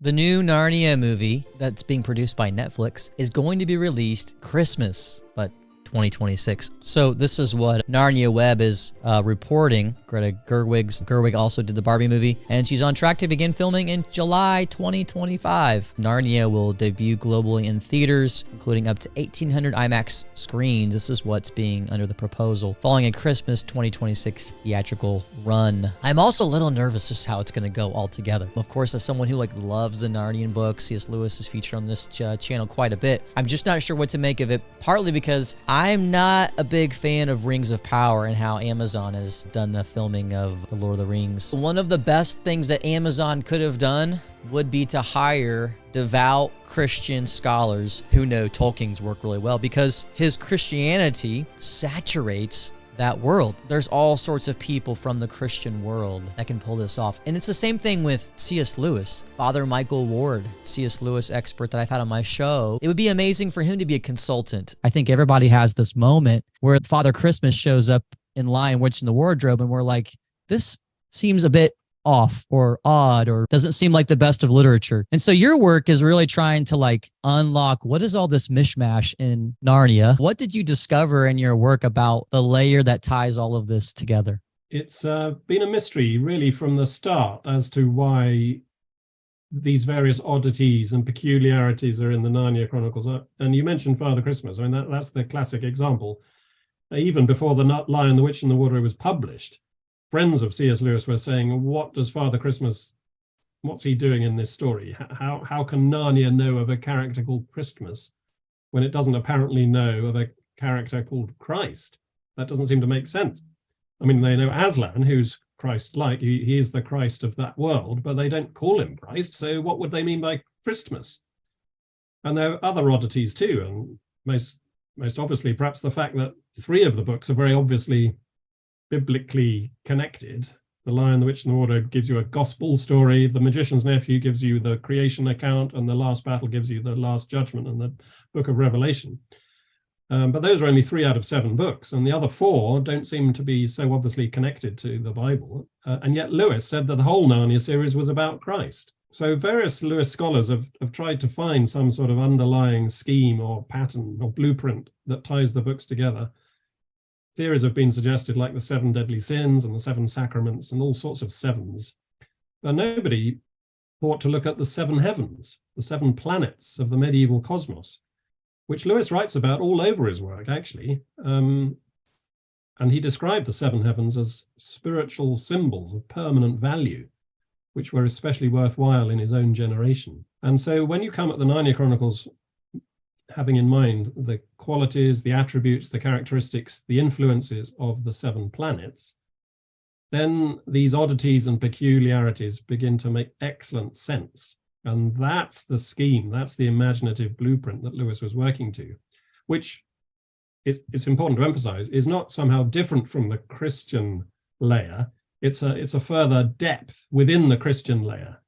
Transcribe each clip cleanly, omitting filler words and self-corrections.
The new Narnia movie that's being produced by Netflix is going to be released Christmas, but 2026. So this is what Narnia Web is reporting. Greta Gerwig also did the Barbie movie, and she's on track to begin filming in July 2025. Narnia will debut globally in theaters, including up to 1,800 IMAX screens. This is what's being under the proposal, following a Christmas 2026 theatrical run. I'm also a little nervous just how it's going to go altogether. Of course, as someone who loves the Narnian books, C.S. Lewis is featured on this channel quite a bit. I'm just not sure what to make of it, partly because I'm not a big fan of Rings of Power and how Amazon has done the filming of The Lord of the Rings. One of the best things that Amazon could have done would be to hire devout Christian scholars who know Tolkien's work really well, because his Christianity saturates that world. There's all sorts of people from the Christian world that can pull this off. And it's the same thing with C.S. Lewis. Father Michael Ward, C.S. Lewis expert that I've had on my show. It would be amazing for him to be a consultant. I think everybody has this moment where Father Christmas shows up in Lion, Witch, and the Wardrobe, and we're like, this seems a bit off or odd or doesn't seem like the best of literature. And so your work is really trying to unlock what is all this mishmash in Narnia. What did you discover in your work about the layer that ties all of this together? It's been a mystery really from the start as to why these various oddities and peculiarities are in the Narnia Chronicles. And you mentioned Father Christmas. I mean, that's the classic example. Even before The Lion, the Witch, and the Wardrobe was published, friends of C.S. Lewis were saying, what does Father Christmas, what's he doing in this story? How can Narnia know of a character called Christmas when it doesn't apparently know of a character called Christ? That doesn't seem to make sense. I mean, they know Aslan, who's Christ-like. He is the Christ of that world, but they don't call him Christ. So what would they mean by Christmas? And there are other oddities too. And most obviously, perhaps the fact that 3 of the books are very obviously biblically connected. The Lion, the Witch, and the Wardrobe gives you a gospel story. The Magician's Nephew gives you the creation account, and the Last Battle gives you the Last Judgment and the Book of Revelation. But those are only 3 out of 7 books, and the other 4 don't seem to be so obviously connected to the Bible. And yet Lewis said that the whole Narnia series was about Christ. So various Lewis scholars have tried to find some sort of underlying scheme or pattern or blueprint that ties the books together. Theories have been suggested, like the 7 deadly sins and the 7 sacraments and all sorts of sevens. But nobody thought to look at the 7 heavens, the 7 planets of the medieval cosmos, which Lewis writes about all over his work, actually. And he described the 7 heavens as spiritual symbols of permanent value, which were especially worthwhile in his own generation. And so when you come at the Narnia Chronicles, having in mind the qualities, the attributes, the characteristics, the influences of the 7 planets, then these oddities and peculiarities begin to make excellent sense. And that's the scheme, that's the imaginative blueprint that Lewis was working to, which it's important to emphasize is not somehow different from the Christian layer. It's a further depth within the Christian layer.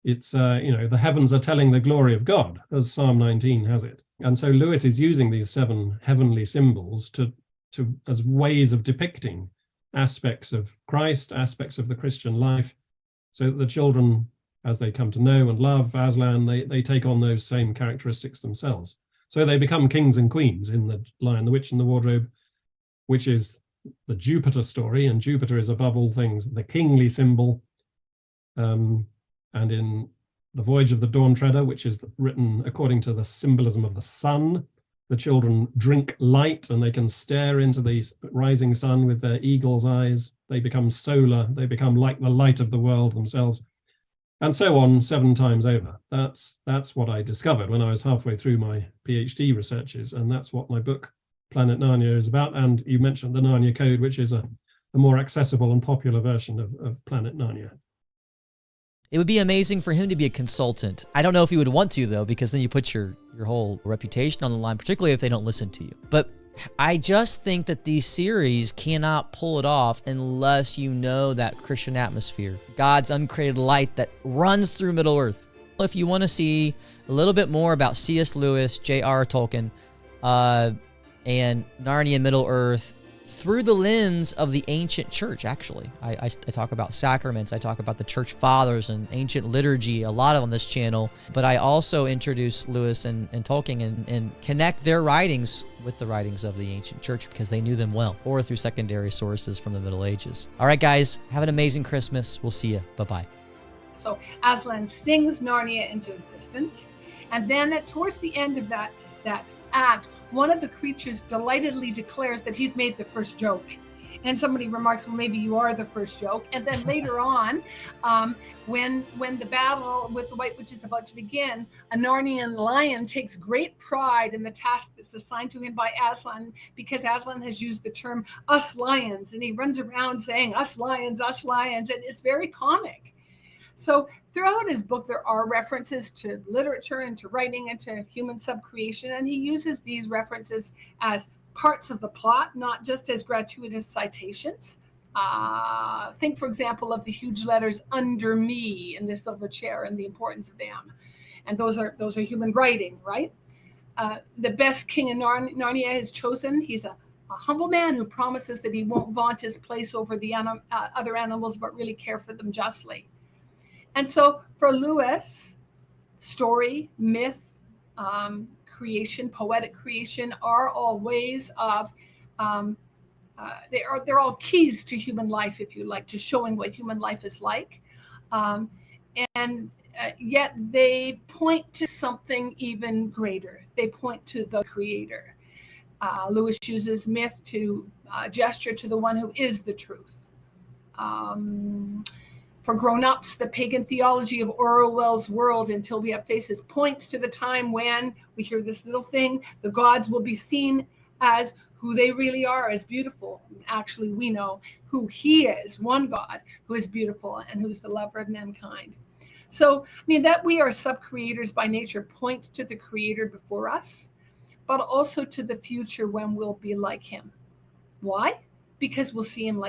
It's, the heavens are telling the glory of God, as Psalm 19 has it. And so Lewis is using these 7 heavenly symbols to as ways of depicting aspects of Christ, aspects of the Christian life, so that the children, as they come to know and love Aslan, they take on those same characteristics themselves. So they become kings and queens in The Lion, the Witch, and the Wardrobe, which is the Jupiter story, and Jupiter is above all things the kingly symbol. And in The Voyage of the Dawn Treader, which is written according to the symbolism of the sun, the children drink light and they can stare into the rising sun with their eagle's eyes. They become solar, they become like the light of the world themselves, and so on 7 times over. That's what I discovered when I was halfway through my PhD researches, and that's what my book Planet Narnia is about. And you mentioned the Narnia Code, which is a more accessible and popular version of Planet Narnia. It would be amazing for him to be a consultant. I don't know if he would want to, though, because then you put your whole reputation on the line, particularly if they don't listen to you. But I just think that these series cannot pull it off unless you know that Christian atmosphere, God's uncreated light that runs through Middle-earth. If you want to see a little bit more about C.S. Lewis, J.R. Tolkien, and Narnia Middle-earth through the lens of the ancient church, actually. I talk about sacraments, I talk about the church fathers and ancient liturgy a lot on this channel, but I also introduce Lewis and Tolkien and connect their writings with the writings of the ancient church because they knew them well, or through secondary sources from the Middle Ages. All right, guys, have an amazing Christmas. We'll see you. Bye-bye. So Aslan sings Narnia into existence, and then towards the end of that act, one of the creatures delightedly declares that he's made the first joke. And somebody remarks, well, maybe you are the first joke. And then later on, when the battle with the White Witch is about to begin, a Narnian lion takes great pride in the task that's assigned to him by Aslan, because Aslan has used the term us lions, and he runs around saying us lions, and it's very comic. So throughout his book, there are references to literature and to writing and to human subcreation, and he uses these references as parts of the plot, not just as gratuitous citations. Think, for example, of the huge letters under me in the silver chair and the importance of them. And those are human writing, right? The best king in Narnia is chosen. He's a humble man who promises that he won't vaunt his place over the other animals, but really care for them justly. And so for Lewis, story, myth, creation, poetic creation are all ways of, they're all keys to human life, if you like, to showing what human life is like. Yet they point to something even greater. They point to the creator. Lewis uses myth to gesture to the one who is the truth. For grown-ups, the pagan theology of Orwell's world, Until We Have Faces, points to the time when we hear this little thing, the gods will be seen as who they really are, as beautiful. Actually, we know who he is, one God who is beautiful and who's the lover of mankind. So, I mean, that we are sub-creators by nature points to the creator before us, but also to the future when we'll be like him. Why? Because we'll see him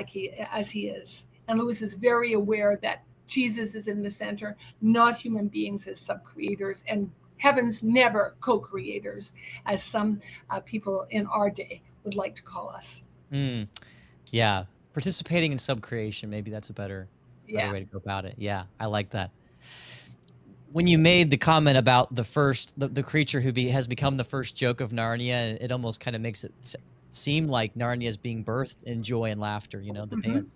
as he is. And Lewis is very aware that Jesus is in the center, not human beings as sub-creators, and heavens never co-creators, as some people in our day would like to call us. Yeah, participating in sub-creation, maybe that's a better way to go about it. Yeah, I like that. When you made the comment about the creature who has become the first joke of Narnia, it almost kind of makes it seem like Narnia is being birthed in joy and laughter, the dance.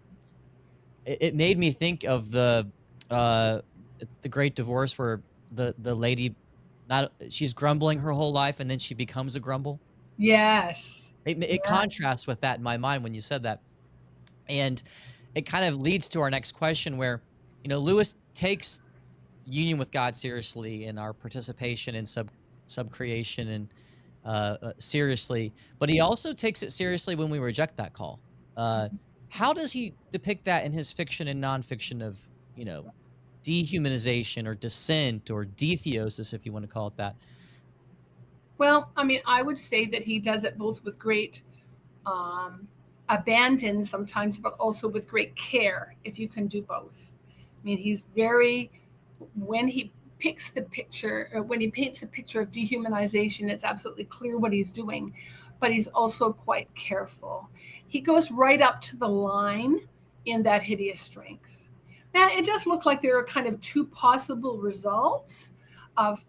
It made me think of the Great Divorce, where the lady, she's grumbling her whole life and then she becomes a grumble. Yes. It contrasts with that in my mind when you said that. And it kind of leads to our next question, where, Lewis takes union with God seriously and our participation in sub-creation and seriously, but he also takes it seriously when we reject that call. How does he depict that in his fiction and nonfiction of, dehumanization or descent or detheosis, if you want to call it that? Well, I mean, I would say that he does it both with great abandon sometimes, but also with great care, if you can do both. I mean, he's when he picks the picture, or when he paints a picture of dehumanization, it's absolutely clear what he's doing, but he's also quite careful. He goes right up to the line in that hideous strength. Now, it does look like there are kind of two possible results of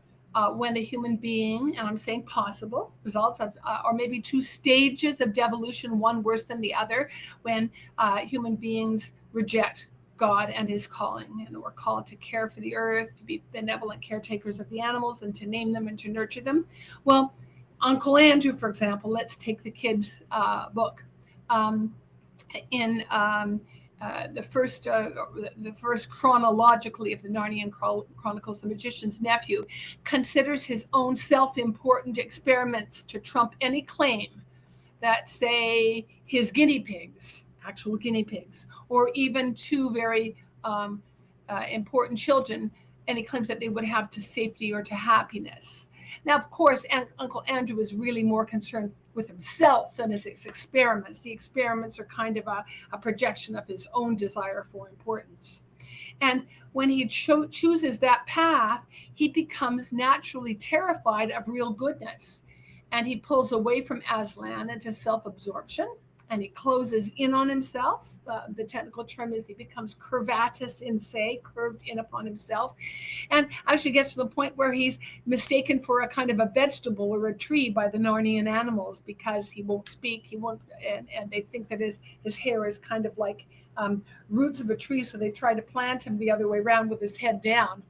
when a human being, and I'm saying possible results of, or maybe two stages of devolution, one worse than the other, when human beings reject God and his calling, and we're called to care for the earth, to be benevolent caretakers of the animals, and to name them and to nurture them. Well, Uncle Andrew, for example, let's take the kids' book. In the first chronologically of the Narnian Chronicles, the magician's nephew considers his own self-important experiments to trump any claim that, say, his guinea pigs, actual guinea pigs, or even two very important children, any claims that they would have to safety or to happiness. Now, of course, Uncle Andrew is really more concerned with himself than his experiments. The experiments are kind of a projection of his own desire for importance. And when he chooses that path, he becomes naturally terrified of real goodness. And he pulls away from Aslan into self-absorption and he closes in on himself. The technical term is he becomes curvatus in se, curved in upon himself, and actually gets to the point where he's mistaken for a kind of a vegetable or a tree by the Narnian animals, because he won't speak, he won't, and they think that his hair is kind of like roots of a tree, so they try to plant him the other way around with his head down.